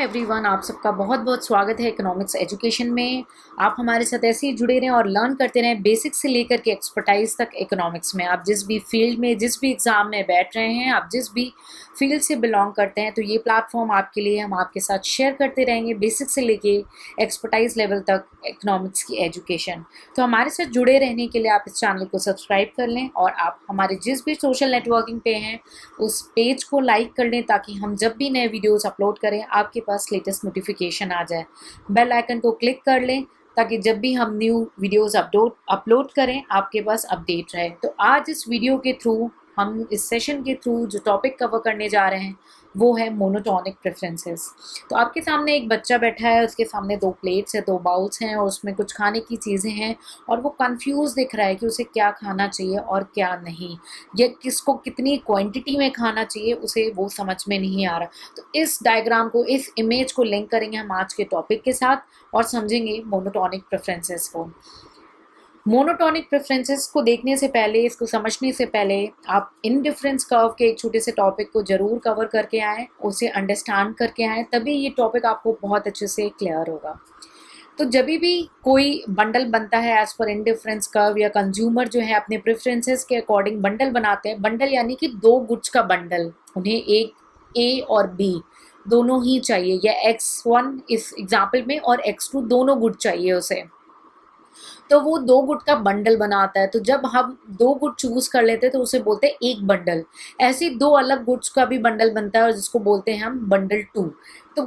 Everyone, आप सबका बहुत बहुत स्वागत है इकोनॉमिक्स एजुकेशन में। आप हमारे साथ ऐसे ही जुड़े रहें और लर्न करते रहें बेसिक से लेकर के एक्सपर्टाइज तक इकोनॉमिक्स में। आप जिस भी फील्ड में, जिस भी एग्ज़ाम में बैठ रहे हैं, आप जिस भी फील्ड से बिलोंग करते हैं, तो ये प्लेटफॉर्म आपके लिए, हम आपके साथ शेयर करते रहेंगे बेसिक से लेके एक्सपर्टाइज लेवल तक इकोनॉमिक्स की एजुकेशन। तो हमारे साथ जुड़े रहने के लिए आप इस चैनल को सब्सक्राइब कर लें और आप हमारे जिस भी सोशल नेटवर्किंग पे हैं उस पेज को लाइक कर लें, ताकि हम जब भी नए वीडियोस अपलोड करें आपके पास लेटेस्ट नोटिफिकेशन आ जाए। बेल आइकन को क्लिक कर लें ताकि जब भी हम न्यू वीडियोस अपलोड करें आपके पास अपडेट रहे। तो आज इस वीडियो के थ्रू, हम इस सेशन के थ्रू जो टॉपिक कवर करने जा रहे हैं वो है मोनोटोनिक प्रेफरेंसेस। तो आपके सामने एक बच्चा बैठा है, उसके सामने 2 प्लेट्स है, 2 बाउल्स हैं और उसमें कुछ खाने की चीज़ें हैं और वो कंफ्यूज दिख रहा है कि उसे क्या खाना चाहिए और क्या नहीं, या किसको कितनी क्वांटिटी में खाना चाहिए उसे वो समझ में नहीं आ रहा। तो इस डायग्राम को, इस इमेज को लिंक करेंगे हम आज के टॉपिक के साथ और समझेंगे मोनोटोनिक प्रेफरेंसेस को। मोनोटोनिक प्रेफरेंसेस को देखने से पहले, इसको समझने से पहले आप इंडिफरेंस कर्व के एक छोटे से टॉपिक को ज़रूर कवर करके आएँ, उसे अंडरस्टैंड करके आएँ, तभी ये टॉपिक आपको बहुत अच्छे से क्लियर होगा। तो जब भी कोई बंडल बनता है एज़ पर इंडिफरेंस कर्व, या कंज्यूमर जो है अपने प्रेफरेंसेस के अकॉर्डिंग बंडल बनाते हैं, बंडल यानी कि 2 गुड्स का बंडल, उन्हें एक ए और बी दोनों ही चाहिए, या X1 इस एग्जाम्पल में और X2 दोनों गुड चाहिए उसे, तो वो 2 गुट का बंडल बनाता है। तो जब हम 2 गुट चूज कर लेते हैं तो उसे बोलते हैं एक बंडल। ऐसे 2 अलग गुट्स का भी बंडल बनता है और जिसको बोलते हैं हम बंडल 2। तो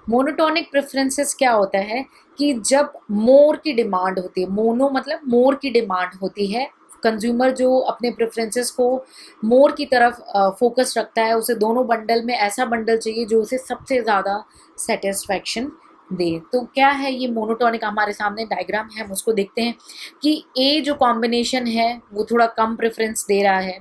मोनोटोनिक प्रेफरेंसेस क्या होता है कि जब मोर की डिमांड होती है, मोनो मतलब मोर की डिमांड होती है, कंज्यूमर जो अपने प्रेफरेंसेस को मोर की तरफ फोकस रखता है, उसे दोनों बंडल में ऐसा बंडल चाहिए जो उसे सबसे ज़्यादा सेटिस्फैक्शन दे। तो क्या है ये मोनोटोनिक, हमारे सामने डायग्राम है, हम उसको देखते हैं कि ए जो कॉम्बिनेशन है वो थोड़ा कम प्रेफरेंस दे रहा है,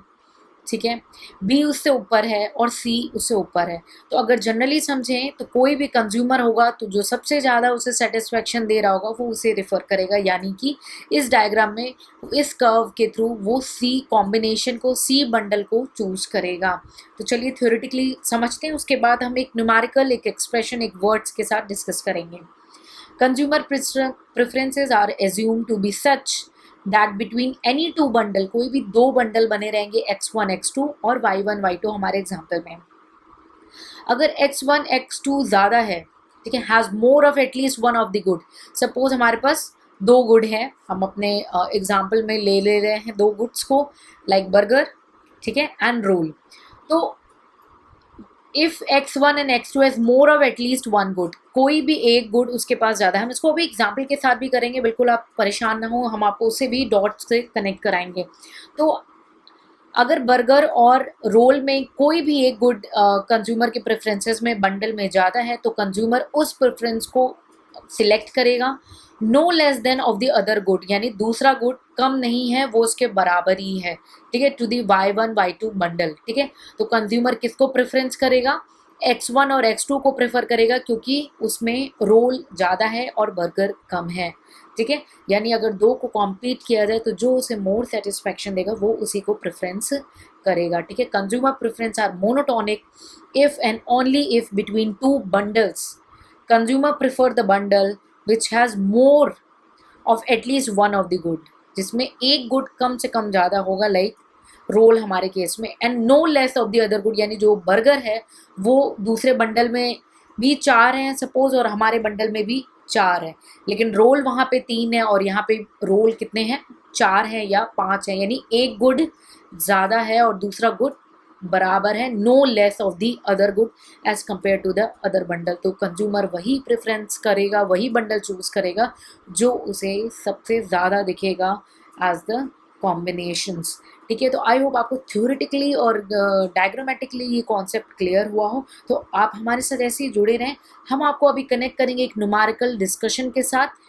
ठीक है, बी उससे ऊपर है और सी उससे ऊपर है। तो अगर जनरली समझें तो कोई भी कंज्यूमर होगा तो जो सबसे ज़्यादा उसे सेटिस्फैक्शन दे रहा होगा वो उसे रेफर करेगा, यानी कि इस डायग्राम में, इस कर्व के थ्रू वो सी कॉम्बिनेशन को, सी बंडल को चूज करेगा। तो चलिए थ्योरेटिकली समझते हैं, उसके बाद हम एक न्यूमेरिकल, एक एक्सप्रेशन, एक वर्ड्स के साथ डिस्कस करेंगे। Consumer preferences are assume to be such that between any 2 bundle, कोई भी 2 बंडल बने रहेंगे X1 X2 और Y1 Y2 हमारे एग्जाम्पल में। अगर X1 X2 ज़्यादा है, ठीक है, has more of at least one of the good, suppose हमारे पास 2 गुड हैं, हम अपने एग्जाम्पल में ले रहे हैं 2 गुड्स को, लाइक बर्गर, ठीक है, एंड रोल। तो if X1 and X2 has more of at least one good, कोई भी एक गुड उसके पास ज़्यादा है, हम इसको अभी एग्जाम्पल के साथ भी करेंगे, बिल्कुल आप परेशान ना हो, हम आपको उससे भी डॉट्स से कनेक्ट कराएंगे। तो अगर बर्गर और रोल में कोई भी एक गुड कंज्यूमर के प्रेफरेंसेस में बंडल में ज़्यादा है, तो कंज्यूमर उस प्रेफरेंस को सिलेक्ट करेगा, no less than of the other good, यानी दूसरा गुड कम नहीं है, वो उसके बराबर ही है, ठीक है, to the Y1 Y2 bundle, ठीक है। तो कंज्यूमर किसको प्रेफरेंस करेगा? X1 और X2 को प्रेफर करेगा, क्योंकि उसमें रोल ज़्यादा है और बर्गर कम है, ठीक है। यानी अगर 2 को कॉम्पीट किया जाए तो जो उसे मोर सेटिस्फैक्शन देगा वो उसी को प्रेफरेंस करेगा, ठीक है। Consumer preference are monotonic if and only if between 2 bundles consumer prefer the bundle which has more of at least one of the good, जिसमें एक गुड कम से कम ज़्यादा होगा, लाइक रोल हमारे केस में, and no less of the other good, यानी जो बर्गर है वो दूसरे बंडल में भी 4 हैं सपोज और हमारे बंडल में भी 4 है, लेकिन रोल वहाँ पे 3 है और यहाँ पे रोल कितने हैं? 4 हैं या 5 हैं, यानी एक गुड ज़्यादा है और दूसरा गुड बराबर है, no less of the other good as compare to the other bundle. तो कंज्यूमर वही प्रेफरेंस करेगा, वही बंडल चूज करेगा जो उसे सबसे ज़्यादा दिखेगा एज द कॉम्बिनेशंस, ठीक है। तो आई होप आपको थ्योरेटिकली और डायग्रामेटिकली ये कॉन्सेप्ट क्लियर हुआ हो। तो आप हमारे साथ ऐसे ही जुड़े रहें, हम आपको अभी कनेक्ट करेंगे एक न्यूमेरिकल डिस्कशन के साथ।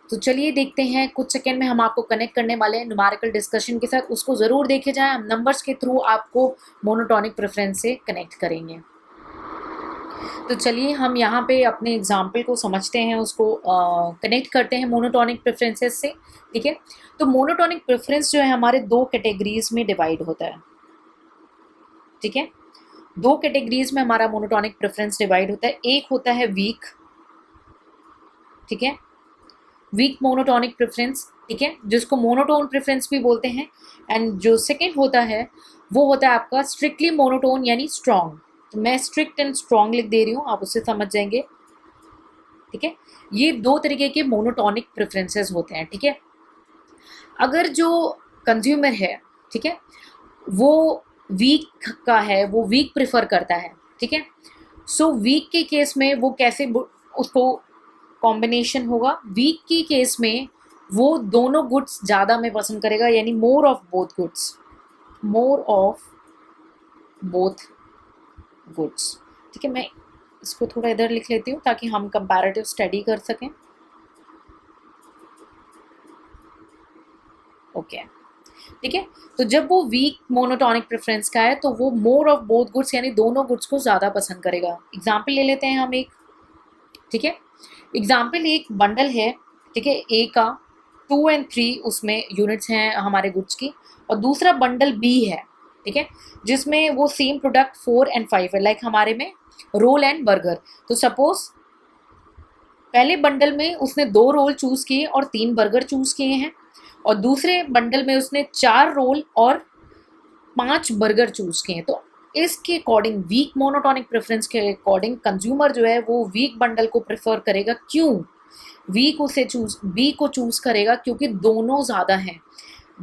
तो चलिए देखते हैं, कुछ सेकेंड में हम आपको कनेक्ट करने वाले हैं न्यूमेरिकल डिस्कशन के साथ, उसको ज़रूर देखे जाएं, हम नंबर्स के थ्रू आपको मोनोटोनिक प्रेफरेंस से कनेक्ट करेंगे। तो चलिए हम यहाँ पे अपने एग्जाम्पल को समझते हैं, उसको कनेक्ट करते हैं मोनोटोनिक प्रेफरेंसेस से, ठीक है। तो मोनोटोनिक प्रेफरेंस जो है हमारे 2 कैटेगरीज में डिवाइड होता है, ठीक है। दो कैटेगरीज में हमारा मोनोटोनिक प्रेफरेंस डिवाइड होता है। एक होता है वीक, ठीक है, वीक मोनोटोनिक प्रेफरेंस, ठीक है, जिसको मोनोटोन प्रेफरेंस भी बोलते हैं। एंड जो सेकंड होता है वो होता है आपका स्ट्रिक्टली मोनोटोन यानी स्ट्रॉन्ग। तो मैं स्ट्रिक्ट एंड स्ट्रॉन्ग लिख दे रही हूँ, आप उससे समझ जाएंगे, ठीक है। ये दो तरीके के मोनोटोनिक प्रेफरेंसेस होते हैं, ठीक है। अगर जो कंज्यूमर है, ठीक है, वो वीक का है, वो वीक प्रेफर करता है, ठीक है। सो वीक के केस में वो कैसे उसको कॉम्बिनेशन होगा, वीक की केस में वो दोनों गुड्स ज़्यादा में पसंद करेगा, यानी more of both goods, more of both goods, ठीक है। मैं इसको थोड़ा इधर लिख लेती हूँ ताकि हम कंपैरेटिव स्टडी कर सकें। ओके, ठीक है। तो जब वो वीक मोनोटोनिक प्रेफरेंस का है तो वो मोर ऑफ बोथ गुड्स यानी दोनों गुड्स को ज़्यादा पसंद करेगा। एग्जाम्पल ले लेते हैं हम एक, ठीक है। एग्जाम्पल एक बंडल है, ठीक है, ए का 2 और 3 उसमें यूनिट्स हैं हमारे गुड्स की, और दूसरा बंडल बी है, ठीक है, जिसमें वो सेम प्रोडक्ट 4 और 5 है, लाइक हमारे में रोल एंड बर्गर। तो सपोज पहले बंडल में उसने 2 रोल चूज़ किए और 3 बर्गर चूज़ किए हैं, और दूसरे बंडल में उसने 4 रोल और 5 बर्गर चूज़ किए हैं। तो इसके अकॉर्डिंग वीक मोनोटोनिक प्रेफरेंस के अकॉर्डिंग कंज्यूमर जो है वो वीक बंडल को प्रेफर करेगा। क्यों वीक उसे बी को चूज़ करेगा? क्योंकि दोनों ज़्यादा हैं।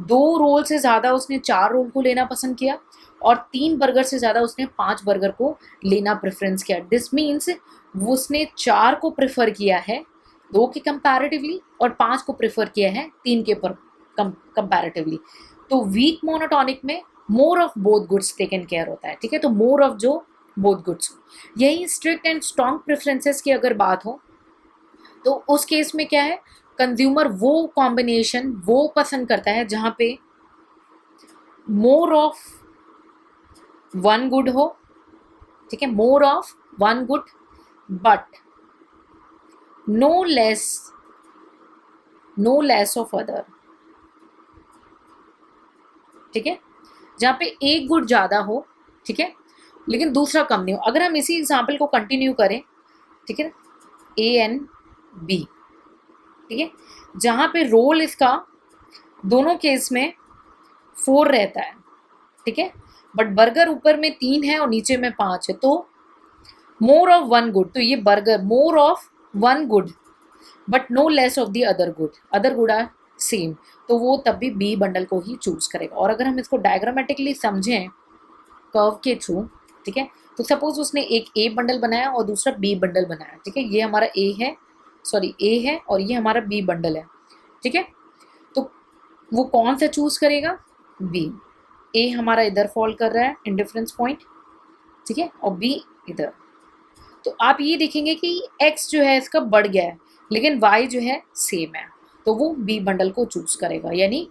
2 रोल से ज़्यादा उसने 4 रोल को लेना पसंद किया, और 3 बर्गर से ज़्यादा उसने 5 बर्गर को लेना प्रेफरेंस किया। दिस मीन्स उसने 4 को प्रेफर किया है 2 के कंपैरेटिवली, और 5 को प्रेफर किया है 3 के कंपैरेटिवली। तो वीक मोनोटोनिक में more of both goods taken care होता है, ठीक है। तो मोर ऑफ जो बोथ गुड्स। यही स्ट्रिक्ट एंड स्ट्रॉन्ग प्रेफरेंसेस की अगर बात हो तो उस केस में क्या है, कंज्यूमर वो कॉम्बिनेशन वो पसंद करता है जहां पे मोर ऑफ वन गुड हो, ठीक है, more of one good but no less of other, ठीक है, जहाँ पे एक गुड ज़्यादा हो, ठीक है, लेकिन दूसरा कम नहीं हो। अगर हम इसी एग्जाम्पल को कंटिन्यू करें, ठीक है, ए एन बी, ठीक है, जहाँ पे रोल इसका दोनों केस में 4 रहता है, ठीक है, बट बर्गर ऊपर में 3 है और नीचे में 5 है, तो मोर ऑफ वन गुड, तो ये burger more of one good but no less of the other good are same, तो वो तब भी बी बंडल को ही चूज करेगा। और अगर हम इसको डायग्रामेटिकली समझें कर्व के थ्रू, ठीक है, तो सपोज उसने एक ए बंडल बनाया और दूसरा बी बंडल बनाया, ठीक है, ये हमारा ए है और ये हमारा बी बंडल है, ठीक है। तो वो कौन सा चूज करेगा? बी। ए हमारा इधर फॉल कर रहा है इंडिफरेंस पॉइंट, ठीक है, और बी इधर। तो आप ये देखेंगे कि एक्स जो है इसका बढ़ गया है लेकिन वाई जो है सेम है, तो वो बी बंडल को चूज करेगा, यानी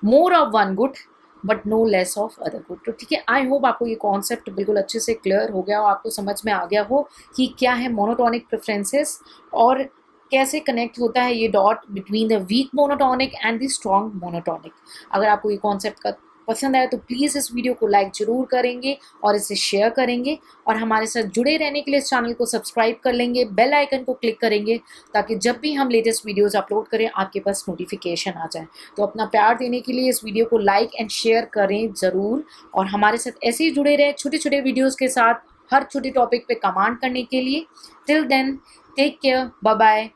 more of one good but no less of other good. तो ठीक है, आई होप आपको ये कॉन्सेप्ट बिल्कुल अच्छे से क्लियर हो गया हो, आपको समझ में आ गया हो कि क्या है मोनोटोनिक प्रेफरेंसेस और कैसे कनेक्ट होता है ये dot between the weak monotonic and the strong monotonic. अगर आपको ये कॉन्सेप्ट का पसंद आया तो प्लीज़ इस वीडियो को लाइक ज़रूर करेंगे और इसे शेयर करेंगे, और हमारे साथ जुड़े रहने के लिए इस चैनल को सब्सक्राइब कर लेंगे, बेल आइकन को क्लिक करेंगे ताकि जब भी हम लेटेस्ट वीडियोस अपलोड करें आपके पास नोटिफिकेशन आ जाए। तो अपना प्यार देने के लिए इस वीडियो को लाइक एंड शेयर करें ज़रूर, और हमारे साथ ऐसे ही जुड़े रहें छोटे छोटे वीडियोज़ के साथ हर छोटे टॉपिक पर कमांड करने के लिए। Till then take care, bye bye.